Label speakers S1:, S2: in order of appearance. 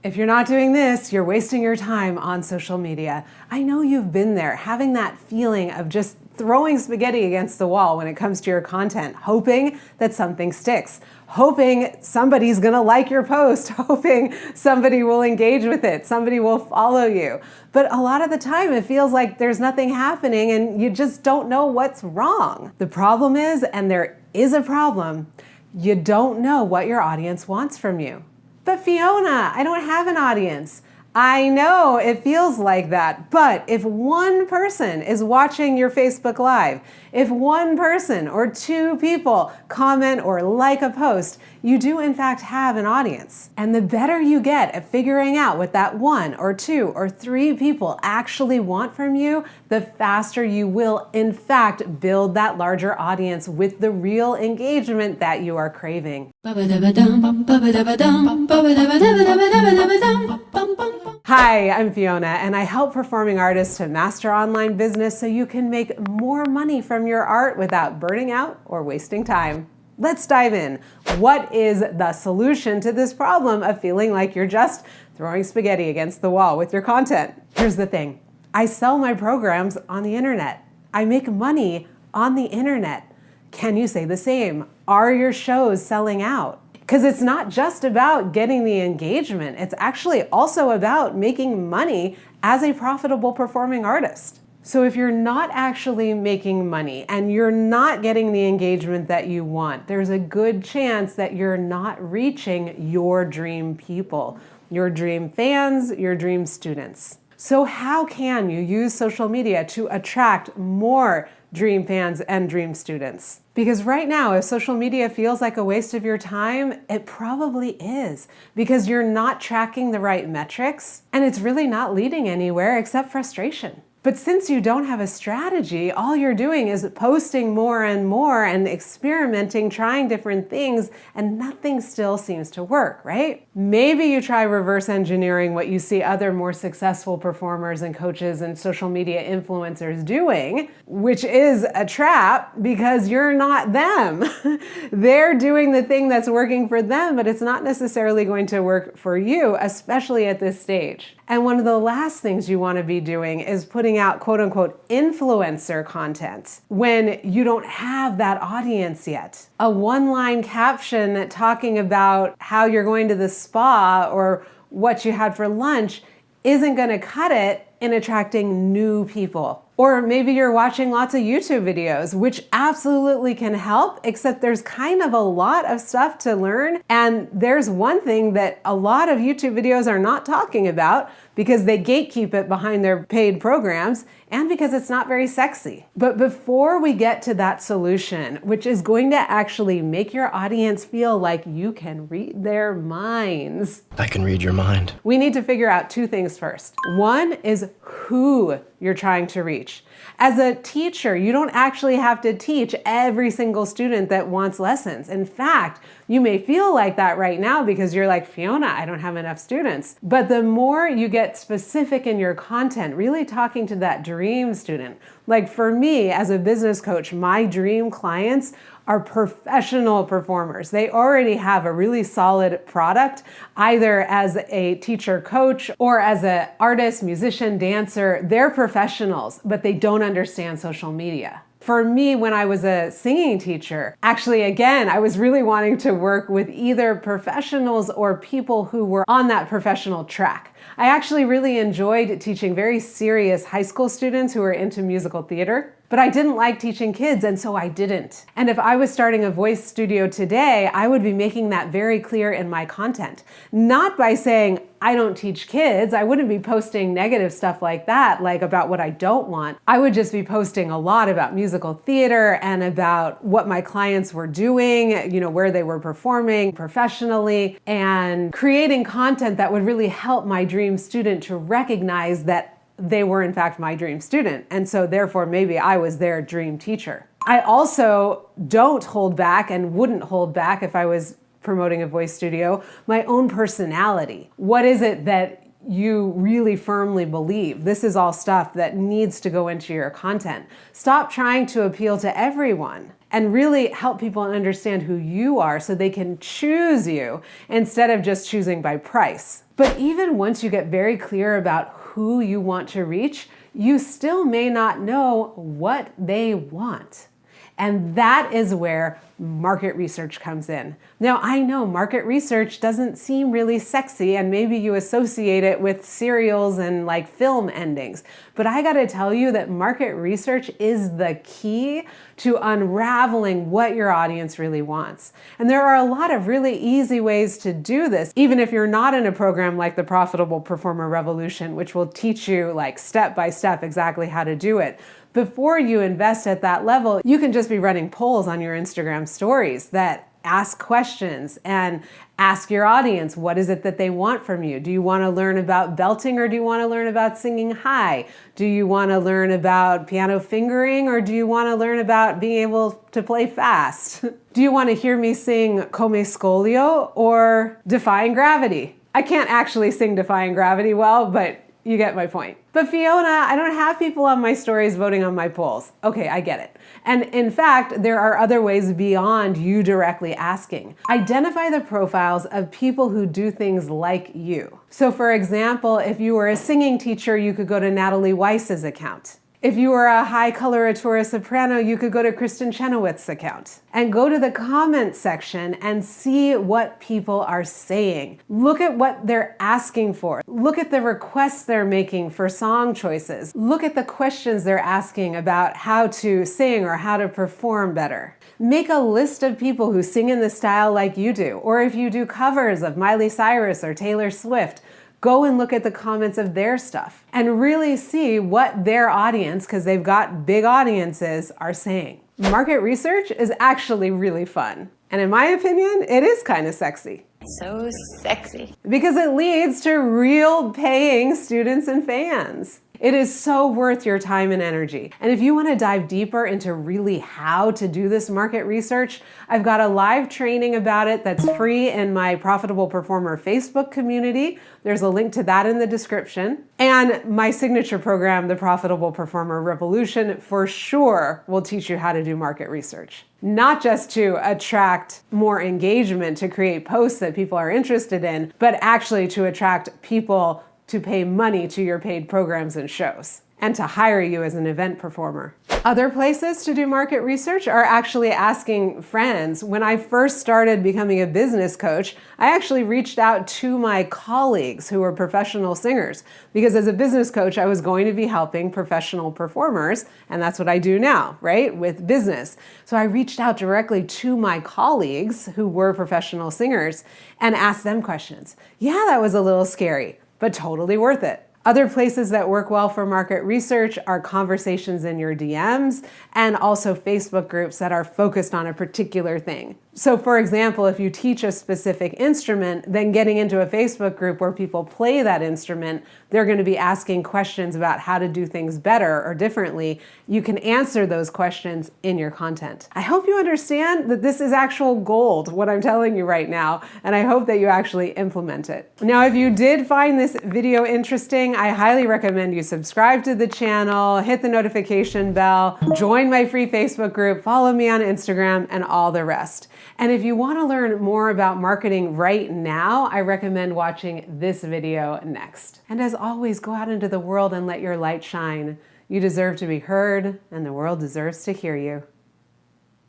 S1: If you're not doing this, you're wasting your time on social media. I know you've been there, having that feeling of just throwing spaghetti against the wall when it comes to your content, hoping that something sticks, hoping somebody's gonna like your post, hoping somebody will engage with it, somebody will follow you. But a lot of the time it feels like there's nothing happening and you just don't know what's wrong. The problem is, and there is a problem, you don't know what your audience wants from you. But Fiona, I don't have an audience. I know it feels like that, but if one person is watching your Facebook Live, if one person or two people comment or like a post, you do in fact have an audience. And the better you get at figuring out what that one or two or three people actually want from you, the faster you will in fact build that larger audience with the real engagement that you are craving. Hi, I'm Fiona, and I help performing artists to master online business so you can make more money from your art without burning out or wasting time. Let's dive in. What is the solution to this problem of feeling like you're just throwing spaghetti against the wall with your content? Here's the thing. I sell my programs on the internet. I make money on the internet. Can you say the same? Are your shows selling out? Because it's not just about getting the engagement, it's actually also about making money as a profitable performing artist. So if you're not actually making money and you're not getting the engagement that you want, there's a good chance that you're not reaching your dream people, your dream fans, your dream students. So how can you use social media to attract more dream fans and dream students? Because right now, if social media feels like a waste of your time, it probably is, because you're not tracking the right metrics and it's really not leading anywhere except frustration. But since you don't have a strategy, all you're doing is posting more and experimenting, trying different things, and nothing still seems to work, right? Maybe you try reverse engineering what you see other more successful performers and coaches and social media influencers doing, which is a trap because you're not them. They're doing the thing that's working for them, but it's not necessarily going to work for you, especially at this stage. And one of the last things you want to be doing is putting out quote unquote influencer content when you don't have that audience yet. A one-line caption talking about how you're going to the spa or what you had for lunch isn't going to cut it in attracting new people. Or maybe you're watching lots of YouTube videos, which absolutely can help, except there's kind of a lot of stuff to learn. And there's one thing that a lot of YouTube videos are not talking about because they gatekeep it behind their paid programs and because it's not very sexy. But before we get to that solution, which is going to actually make your audience feel like you can read their minds.
S2: I can read your mind.
S1: We need to figure out two things first. One is who you're trying to reach. As a teacher, you don't actually have to teach every single student that wants lessons. In fact, you may feel like that right now because you're like, Fiona, I don't have enough students. But the more you get specific in your content, really talking to that dream student. Like for me, as a business coach, my dream clients are professional performers. They already have a really solid product, either as a teacher coach or as an artist, musician, dancer. They're professionals, but they don't understand social media. For me, when I was a singing teacher, actually, again, I was really wanting to work with either professionals or people who were on that professional track. I actually really enjoyed teaching very serious high school students who were into musical theater, but I didn't like teaching kids, and so I didn't. And if I was starting a voice studio today, I would be making that very clear in my content. Not by saying, I don't teach kids. I wouldn't be posting negative stuff like that, like about what I don't want. I would just be posting a lot about musical theater and about what my clients were doing, where they were performing professionally, and creating content that would really help my dream student to recognize that they were in fact my dream student. And so therefore, maybe I was their dream teacher. I also don't hold back and wouldn't hold back if I was promoting a voice studio, my own personality. What is it that you really firmly believe? This is all stuff that needs to go into your content. Stop trying to appeal to everyone and really help people understand who you are so they can choose you instead of just choosing by price. But even once you get very clear about who you want to reach, you still may not know what they want. And that is where market research comes in. Now, I know market research doesn't seem really sexy, and maybe you associate it with serials and like film endings. But I gotta tell you that market research is the key to unraveling what your audience really wants. And there are a lot of really easy ways to do this, even if you're not in a program like the Profitable Performer Revolution, which will teach you like step by step exactly how to do it. Before you invest at that level, you can just be running polls on your Instagram stories that ask questions and ask your audience, what is it that they want from you? Do you want to learn about belting or do you want to learn about singing high? Do you want to learn about piano fingering or do you want to learn about being able to play fast? Do you want to hear me sing Come Scolio or Defying Gravity? I can't actually sing Defying Gravity well, but you get my point. But Fiona, I don't have people on my stories voting on my polls. Okay, I get it. And in fact, there are other ways beyond you directly asking. Identify the profiles of people who do things like you. So for example, if you were a singing teacher, you could go to Natalie Weiss's account. If you were a high coloratura soprano, you could go to Kristen Chenoweth's account and go to the comments section and see what people are saying. Look at what they're asking for. Look at the requests they're making for song choices. Look at the questions they're asking about how to sing or how to perform better. Make a list of people who sing in the style like you do, or if you do covers of Miley Cyrus or Taylor Swift, go and look at the comments of their stuff and really see what their audience, because they've got big audiences, are saying. Market research is actually really fun. And in my opinion, it is kind of sexy.
S2: So sexy.
S1: Because it leads to real paying students and fans. It is so worth your time and energy. And if you want to dive deeper into really how to do this market research, I've got a live training about it that's free in my Profitable Performer Facebook community. There's a link to that in the description. And my signature program, the Profitable Performer Revolution, for sure will teach you how to do market research. Not just to attract more engagement, to create posts that people are interested in, but actually to attract people to pay money to your paid programs and shows, and to hire you as an event performer. Other places to do market research are actually asking friends. When I first started becoming a business coach, I actually reached out to my colleagues who were professional singers, because as a business coach, I was going to be helping professional performers, and that's what I do now, right, with business. So I reached out directly to my colleagues who were professional singers and asked them questions. Yeah, that was a little scary, but totally worth it. Other places that work well for market research are conversations in your DMs and also Facebook groups that are focused on a particular thing. So for example, if you teach a specific instrument, then getting into a Facebook group where people play that instrument, they're going to be asking questions about how to do things better or differently. You can answer those questions in your content. I hope you understand that this is actual gold, what I'm telling you right now, and I hope that you actually implement it. Now, if you did find this video interesting, I highly recommend you subscribe to the channel, hit the notification bell, join my free Facebook group, follow me on Instagram, and all the rest. And if you want to learn more about marketing right now, I recommend watching this video next. And as always, go out into the world and let your light shine. You deserve to be heard, and the world deserves to hear you.